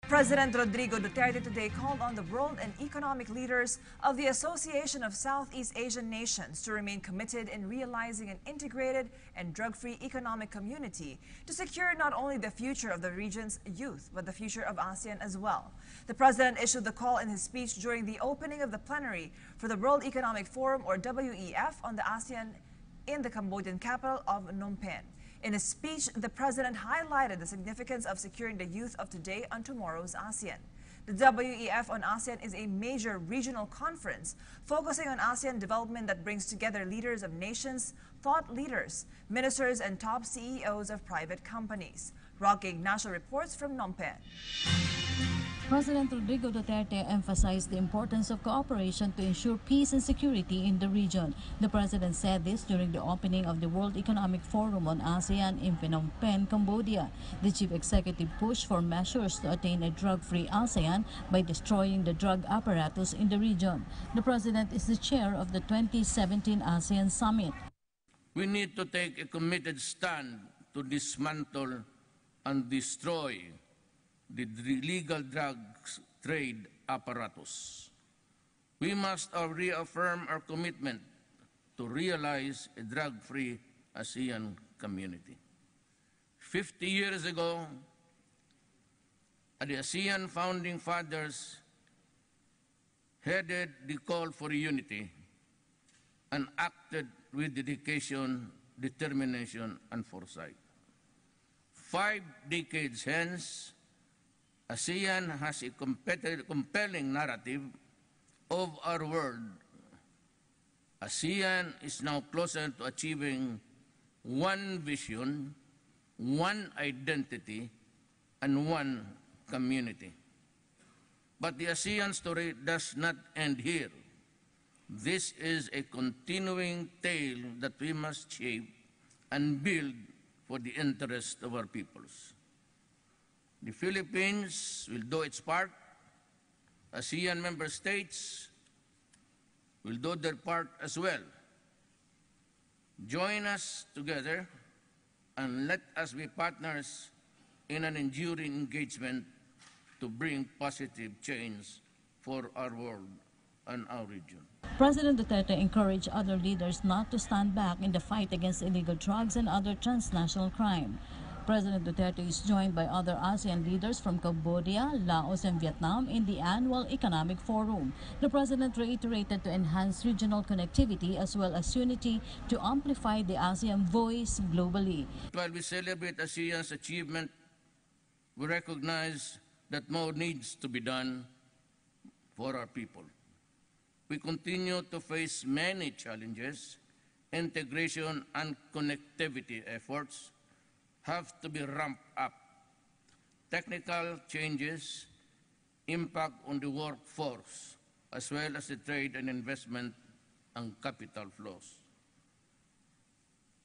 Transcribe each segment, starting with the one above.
President Rodrigo Duterte today called on the world and economic leaders of the Association of Southeast Asian Nations to remain committed in realizing an integrated and drug-free economic community to secure not only the future of the region's youth, but the future of ASEAN as well. The president issued the call in his speech during the opening of the plenary for the World Economic Forum, or WEF, on the ASEAN in the Cambodian capital of Phnom Penh. In his speech, the president highlighted the significance of securing the youth of today and tomorrow's ASEAN. The WEF on ASEAN is a major regional conference focusing on ASEAN development that brings together leaders of nations, thought leaders, ministers, and top CEOs of private companies. Roque Ignacio reports from Phnom Penh. President Rodrigo Duterte emphasized the importance of cooperation to ensure peace and security in the region. The president said this during the opening of the World Economic Forum on ASEAN in Phnom Penh, Cambodia. The chief executive pushed for measures to attain a drug-free ASEAN by destroying the drug apparatus in the region. The president is the chair of the 2017 ASEAN Summit. We need to take a committed stand to dismantle and destroy the illegal drugs trade apparatus. We must reaffirm our commitment to realize a drug-free ASEAN community. 50 years ago, the ASEAN founding fathers headed the call for unity and acted with dedication, determination, and foresight. 5 decades hence, ASEAN has a compelling narrative of our world. ASEAN is now closer to achieving one vision, one identity, and one community. But the ASEAN story does not end here. This is a continuing tale that we must shape and build for the interest of our peoples. The Philippines will do its part. ASEAN member states will do their part as well. Join us together and let us be partners in an enduring engagement to bring positive change for our world and our region. President Duterte encouraged other leaders not to stand back in the fight against illegal drugs and other transnational crime. President Duterte is joined by other ASEAN leaders from Cambodia, Laos, and Vietnam in the annual Economic Forum. The president reiterated to enhance regional connectivity as well as unity to amplify the ASEAN voice globally. While we celebrate ASEAN's achievement, we recognize that more needs to be done for our people. We continue to face many challenges. Integration and connectivity efforts have to be ramped up. Technical changes impact on the workforce, as well as the trade and investment and capital flows.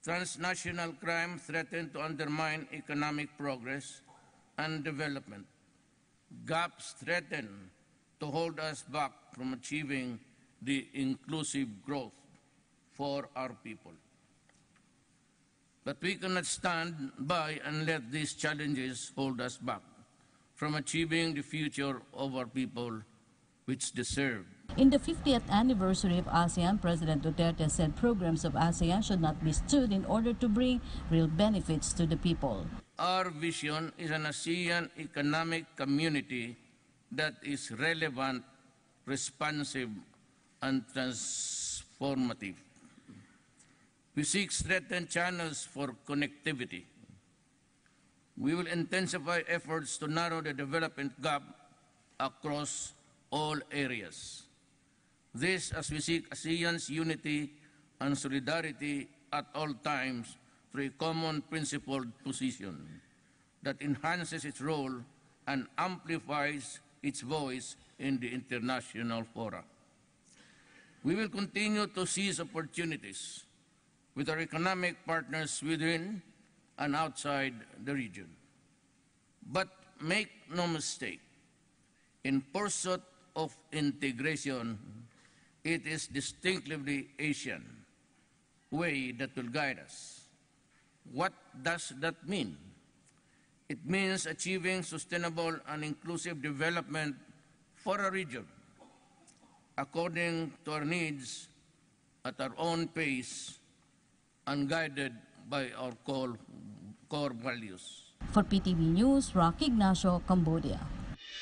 Transnational crime threatens to undermine economic progress and development. Gaps threaten to hold us back from achieving the inclusive growth for our people. But we cannot stand by and let these challenges hold us back from achieving the future of our people, which deserve. In the 50th anniversary of ASEAN, President Duterte said programs of ASEAN should not be stood in order to bring real benefits to the people. Our vision is an ASEAN economic community that is relevant, responsive, and transformative. We seek strengthened channels for connectivity. We will intensify efforts to narrow the development gap across all areas. This as we seek ASEAN's unity and solidarity at all times through a common principled position that enhances its role and amplifies its voice in the international fora. We will continue to seize opportunities with our economic partners within and outside the region. But make no mistake, in pursuit of integration, it is distinctively Asian way that will guide us. What does that mean? It means achieving sustainable and inclusive development for a region according to our needs at our own pace and guided by our core values. For PTV News, Rocky Ignacio, Cambodia.